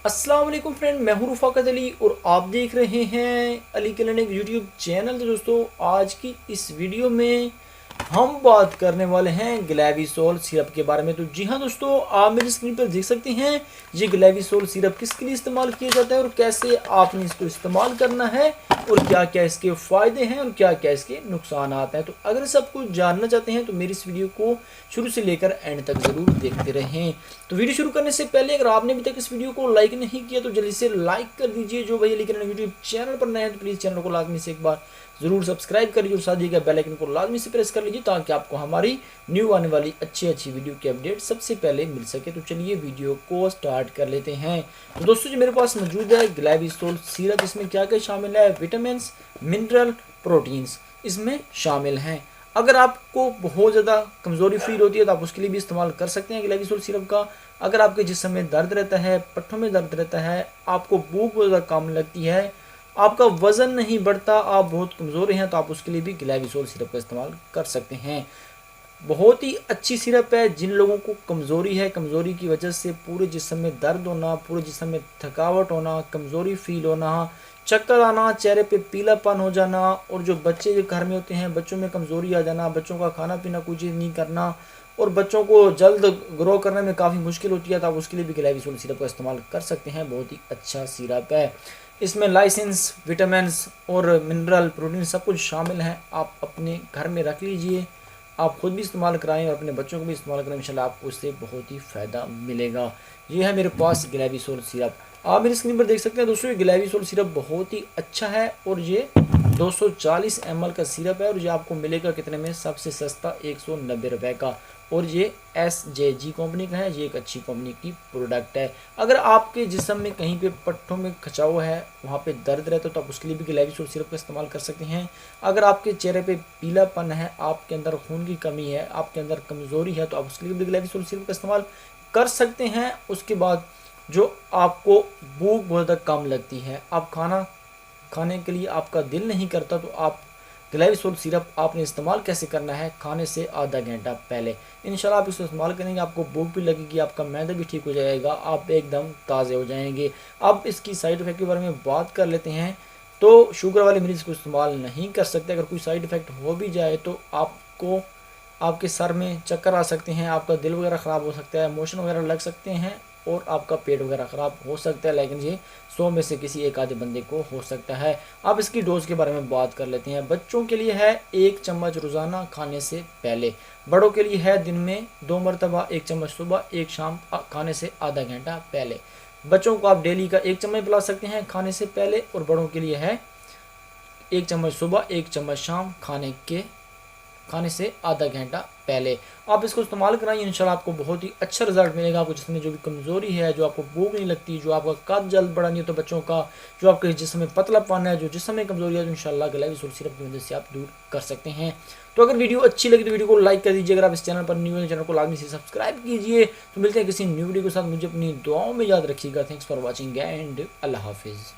अस्सलाम वालेकुम फ्रेंड, मैं हूं रुफ़ाकत अली और आप देख रहे हैं अली क्लिनिक यूट्यूब चैनल। तो दोस्तों, आज की इस वीडियो में हम बात करने वाले हैं ग्लैविसोल सिरप के बारे में। तो जी हाँ दोस्तों, आप मेरी स्क्रीन पर देख सकते हैं ये ग्लैविसोल सिरप किसके लिए इस्तेमाल किया जाता है और कैसे आपने इसको इस्तेमाल करना है और क्या क्या इसके फ़ायदे हैं और क्या क्या इसके नुकसान हैं। तो अगर सब कुछ जानना चाहते हैं तो मेरी इस वीडियो को शुरू से लेकर एंड तक ज़रूर देखते रहें। तो वीडियो शुरू करने से पहले अगर आपने अभी तक इस वीडियो को लाइक नहीं किया तो जल्दी से लाइक कर दीजिए। जो भैया लेकिन यूट्यूब चैनल पर नए हैं तो प्लीज़ चैनल को लाजमी से एक बार ज़रूर सब्सक्राइब करिए और साथ ही बेल आइकन को लाजमी से प्रेस कर लीजिए ताकि आपको हमारी न्यू आने वाली अच्छी वीडियो की अपडेट सबसे पहले मिल सके। तो चलिए वीडियो को स्टार्ट कर लेते हैं। तो दोस्तों, जो मेरे पास मौजूद है ग्लैविसोल सिरप, इसमें क्या क्या शामिल है, विटामिन, मिनरल, प्रोटीन्स इसमें शामिल हैं। अगर आपको बहुत ज़्यादा कमज़ोरी फील होती है तो आप उसके लिए भी इस्तेमाल कर सकते हैं ग्लैविसोल सिरप का। अगर आपके जिस्म में दर्द रहता है, पट्टों में दर्द रहता है, आपको भूख बहुत ज़्यादा कम लगती है, आपका वज़न नहीं बढ़ता, आप बहुत कमज़ोर हैं, तो आप उसके लिए भी ग्लैविसोल सिरप का इस्तेमाल कर सकते हैं। बहुत ही अच्छी सिरप है। जिन लोगों को कमज़ोरी है, कमज़ोरी की वजह से पूरे जिस्म में दर्द होना, पूरे जिस्म में थकावट होना, कमज़ोरी फील होना, चक्कर आना, चेहरे पे पीलापन हो जाना, और जो बच्चे जो घर में होते हैं बच्चों में कमज़ोरी आ जाना, बच्चों का खाना पीना कोई चीज़ नहीं करना और बच्चों को जल्द ग्रो करने में काफ़ी मुश्किल होती है, तो आप उसके लिए भी ग्लैविसोल सिरप का इस्तेमाल कर सकते हैं। बहुत ही अच्छा सिरप है। इसमें लाइसेंस, विटामिन और मिनरल, प्रोटीन सब कुछ शामिल हैं। आप अपने घर में रख लीजिए, आप खुद भी इस्तेमाल कराएं और अपने बच्चों को भी इस्तेमाल करें, इंशाल्लाह आपको इससे बहुत ही फ़ायदा मिलेगा। ये है मेरे पास ग्लैविसोल सिरप, आप मेरी स्क्रीन पर देख सकते हैं। दोस्तों, ये ग्लैविसोल सिरप बहुत ही अच्छा है और ये 240 ml का सिरप है और ये आपको मिलेगा कितने में, सबसे सस्ता 190 रुपये का। और ये SJG कंपनी का है, ये एक अच्छी कंपनी की प्रोडक्ट है। अगर आपके जिस्म में कहीं पे पट्टों में खचाव है, वहाँ पे दर्द रहता है, तो आप उसके लिए भी ग्लैविसोल सिरप का इस्तेमाल कर सकते हैं। अगर आपके चेहरे पे पीलापन है, आपके अंदर खून की कमी है, आपके अंदर कमज़ोरी है, तो आप उसके लिए भी ग्लैविसोल सिरप का इस्तेमाल कर सकते हैं। उसके बाद जो आपको भूख बहुत ज़्यादा कम लगती है, आप खाना खाने के लिए आपका दिल नहीं करता, तो आप ग्लैविसोल सिरप आपने इस्तेमाल कैसे करना है, खाने से आधा घंटा पहले। इंशाल्लाह आप इसको इस्तेमाल करेंगे, आपको भूख भी लगेगी, आपका मैदा भी ठीक हो जाएगा, आप एकदम ताज़े हो जाएंगे। अब इसकी साइड इफ़ेक्ट के बारे में बात कर लेते हैं। तो शुगर वाले मरीज़ को इस्तेमाल नहीं कर सकते। अगर कोई साइड इफ़ेक्ट हो भी जाए तो आपको आपके सर में चक्कर आ सकते हैं, आपका दिल वगैरह ख़राब हो सकता है, मोशन वगैरह लग सकते हैं और आपका पेट वगैरह ख़राब हो सकता है। लेकिन ये 100 में से किसी एक आधे बंदे को हो सकता है। अब इसकी डोज के बारे में बात कर लेते हैं। बच्चों के लिए है 1 चम्मच रोज़ाना खाने से पहले, बड़ों के लिए है दिन में 2 मरतबा, 1 चम्मच सुबह, 1 शाम खाने से आधा घंटा पहले। बच्चों को आप डेली का 1 चम्मच पिला सकते हैं खाने से पहले, और बड़ों के लिए है 1 चम्मच सुबह, 1 चम्मच शाम खाने से आधा घंटा पहले। आप इसको इस्तेमाल कराएं, इंशाल्लाह आपको बहुत ही अच्छा रिजल्ट मिलेगा। आपको जिसमें जो भी कमज़ोरी है, जो आपको भूख नहीं लगती, जो आपका कद जल्द बड़ा नहीं होता बच्चों का, जो आपके जिस्म में पतलापन है, जो जिस्म में कमज़ोरी है, तो इंशाल्लाह ग्लैविसोल सिरप की मदद से आप दूर कर सकते हैं। तो अगर वीडियो अच्छी लगी तो वीडियो को लाइक कर दीजिए। अगर आप इस चैनल पर न्यू है, चैनल को लाजमी से सब्सक्राइब कीजिए। तो मिलते हैं किसी न्यू वीडियो के साथ, मुझे अपनी दुआओं में याद रखिएगा। थैंक्स फॉर वॉचिंग एंड अल्लाह हाफिज़।